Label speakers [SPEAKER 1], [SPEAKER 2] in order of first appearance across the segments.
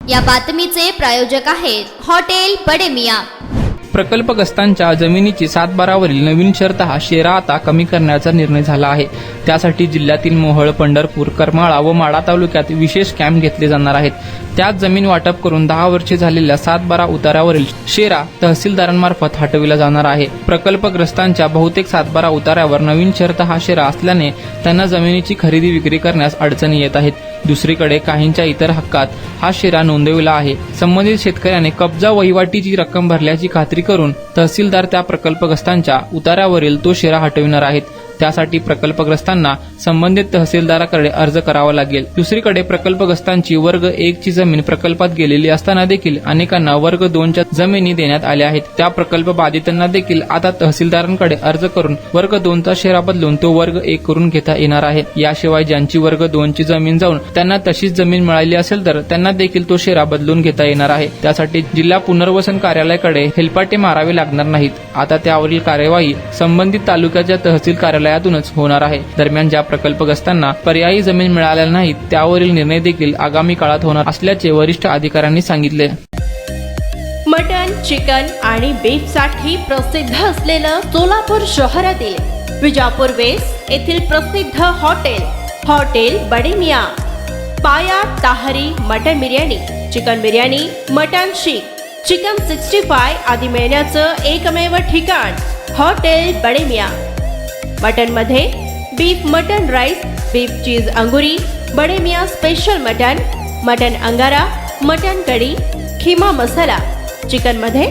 [SPEAKER 1] या बातमीचे प्रायोजक आहेत हॉटेल बडे मियां।
[SPEAKER 2] प्रकल्पग्रस्तांच्या जमिनीची 7/12वरील नवीन शर्त हा शेरा आता कमी करण्याचा निर्णय झाला आहे। त्यासाठी जिल्ह्यातील मोहोळ, पंढरपूर, करमाळा व माढा तालुक्यात विशेष कॅम्प घेतले जाणार आहेत। त्यात जमीन वाटप करून 10 वर्षे झालेल्या 7/12 उतार्यावरील शेरा तहसीलदारांमार्फत हटविला जाणार आहे। प्रकल्पग्रस्तांच्या बहुतेक 7/12 उतार्यावर नवीन शर्त हा शेरा असल्याने त्यांना जमिनीची खरेदी विक्री करण्यास अडचणी येत आहेत। दुसरीकडे काहींच्या इतर हक्कात हा शेरा नोंदविला आहे। संबंधित शेतकऱ्याने कब्जा वहिवाटीची रक्कम भरल्याची खात्री करून तहसीलदार त्या प्रकल्पग्रस्तांच्या उतार्यावरील तो शेरा हटविणार आहेत। त्यासाठी प्रकल्पग्रस्तांना संबंधित तहसीलदाराकडे अर्ज करावा लागेल। दुसरीकडे प्रकल्पग्रस्तांची वर्ग 1 ची जमीन प्रकल्पात गेलेली असताना देखील अनेकांना वर्ग 2 च्या जमिनी देण्यात आल्या आहेत। त्या प्रकल्प बाधितांना देखील आता तहसीलदारांकडे अर्ज करून वर्ग 2 चा शेरा बदलून तो वर्ग 1 करून घेता येणार आहे। याशिवाय ज्यांची वर्ग 2 ची जमीन जाऊन त्यांना तशीच जमीन मिळाली असेल तर त्यांना देखील तो शेरा बदलून घेता येणार आहे। त्यासाठी जिल्हा पुनर्वसन कार्यालयाकडे हेलपाटे मारावे लागणार नाहीत। आता त्यावरील कार्यवाही संबंधित तालुक्याच्या तहसील कार्यालयातूनच होणार आहे। दरम्यान ज्या प्रकल्पग्रस्तांना पर्यायी जमीन मिळालेल्या नाहीत त्यावरील निर्णय देखील आगामी काळात होणार असल्याचे वरिष्ठ अधिकाऱ्यांनी सांगितले।
[SPEAKER 3] मटन, चिकन आणि बीफ साठी प्रसिद्ध असलेलं सोलापूर शहरातील विजापूर वेस्ट येथील प्रसिद्ध hotel Bade Miyan. Paya, tahari, mutton biryani, chicken biryani, mutton seekh, chicken 65 आदी मिळण्याचं एकमेव ठिकाण हॉटेल बडे मियां। मटन मध्ये beef mutton rice, beef cheese angoori, Bade Miyan special mutton, mutton angara, mutton kadhi, keema masala. Chicken मध्ये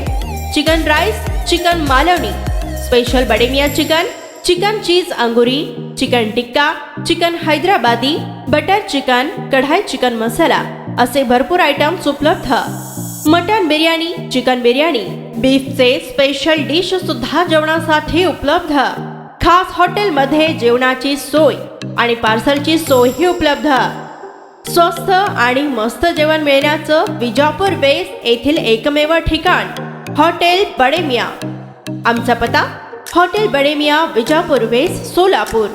[SPEAKER 3] chicken rice, chicken Malvani, special Bade Miyan chicken, chicken cheese angoori, chicken tikka, chicken Hyderabadi, butter chicken, kadhai chicken masala असे भरपूर आयटम्स उपलब्ध। मटन बिर्याणी, चिकन बिर्याणी, बीफचे स्पेशल डिश सुद्धा जेवणासाठी उपलब्ध। खास हॉटेलमध्ये जेवणाची सोय आणि पार्सलची सोयही उपलब्ध। स्वस्त आणि मस्त जेवण मिळण्याचं विजापूर वेस्ट येथील एकमेव ठिकाण हॉटेल बडे मियां। आमचा पत्ता हॉटेल बडे मियां, विजापूर वेस्ट, सोलापूर।